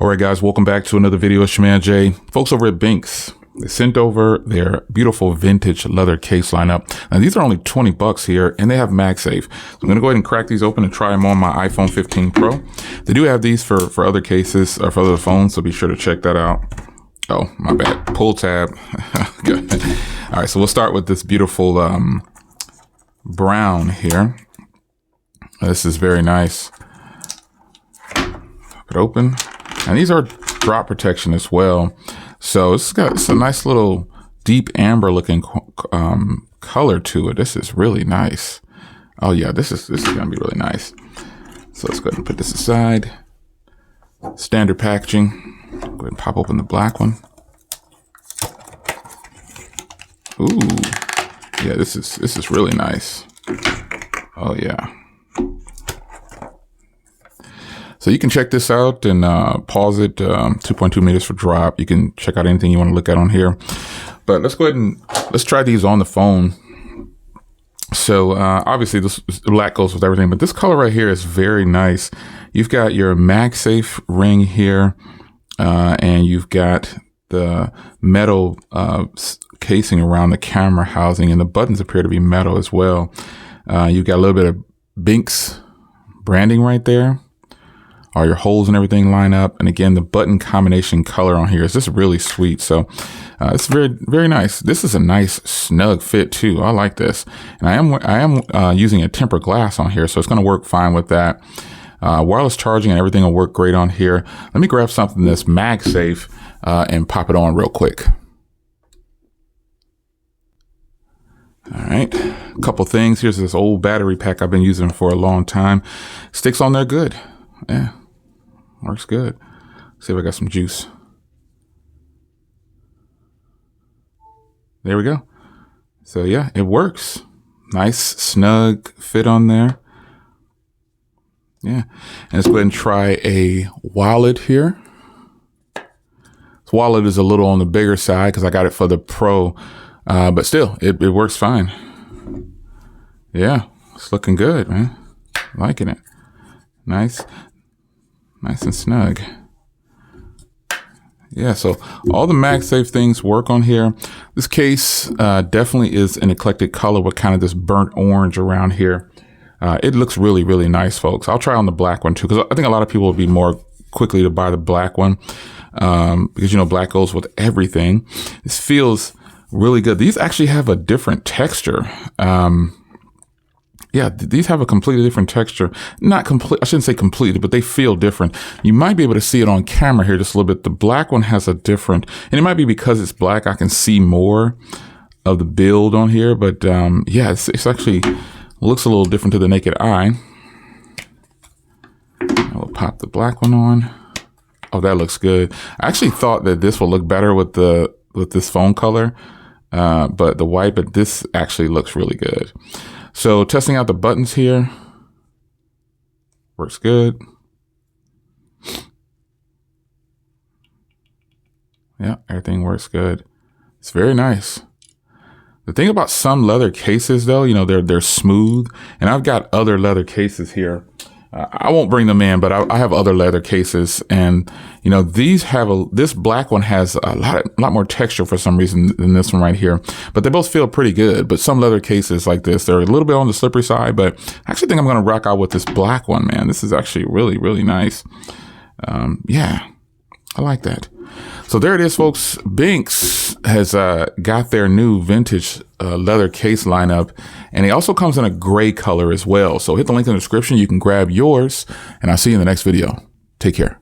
All right, guys, welcome back to another video. It's your man Jay. Folks over at BENKS, they sent over their beautiful vintage leather case lineup. Now, these are only 20 bucks here, and they have MagSafe. So I'm gonna go ahead and crack these open and try them on my iPhone 15 Pro. They do have these for other cases or for other phones, so be sure to check that out. Oh, my bad. Pull tab. Good. All right, so we'll start with this beautiful brown here. This is very nice. Pop it open. And these are drop protection as well. So it's a nice little deep amber looking color to it. This is really nice. Oh yeah, this is gonna be really nice. So let's go ahead and put this aside. Standard packaging. Go ahead and pop open the black one. Ooh, yeah, this is really nice. Oh yeah. So you can check this out and pause it, 2.2 meters for drop. You can check out anything you want to look at on here. But let's go ahead and let's try these on the phone. So obviously this black goes with everything, but this color right here is very nice. You've got your MagSafe ring here, and you've got the metal casing around the camera housing, and the buttons appear to be metal as well. You've got a little bit of BENKS branding right there. All your holes and everything line up. And again, the button combination color on here is just really sweet. So it's very, very nice. This is a nice snug fit too. I like this. And I am using a tempered glass on here, so it's going to work fine with that. Wireless charging and everything will work great on here. Let me grab something that's MagSafe and pop it on real quick. All right, a couple things. Here's this old battery pack I've been using for a long time. Sticks on there good. Yeah, works good. Let's see if I got some juice. There we go. So yeah, it works. Nice snug fit on there. Yeah, and let's go ahead and try a wallet here. This wallet is a little on the bigger side because I got it for the Pro, but still, it works fine. Yeah, it's looking good, man. Liking it. Nice and snug. Yeah, so all the MagSafe things work on here. This case definitely is an eclectic color with kind of this burnt orange around here. It looks really, really nice, folks. I'll try on the black one too, because I think a lot of people will be more quickly to buy the black one because, you know, black goes with everything. This feels really good. These actually have a different texture. Yeah, these have a completely different texture. Not complete, I shouldn't say completely, but they feel different. You might be able to see it on camera here just a little bit. The black one has a different, and it might be because it's black, I can see more of the build on here, but yeah, it's actually looks a little different to the naked eye. I'll pop the black one on. Oh, that looks good. I actually thought that this will look better with this phone color, but the white, but this actually looks really good. So testing out the buttons here, works good. Yeah, everything works good. It's very nice. The thing about some leather cases though, you know, they're smooth, and I've got other leather cases here. I won't bring them in, but I have other leather cases, and you know, these have this black one has a lot more texture for some reason than this one right here, but they both feel pretty good. But some leather cases like this, they're a little bit on the slippery side, but I actually think I'm going to rock out with this black one, man. This is actually really, really nice. Yeah, I like that. So there it is, folks. BENKS has got their new vintage leather case lineup, and it also comes in a gray color as well. So hit the link in the description. You can grab yours, and I'll see you in the next video. Take care.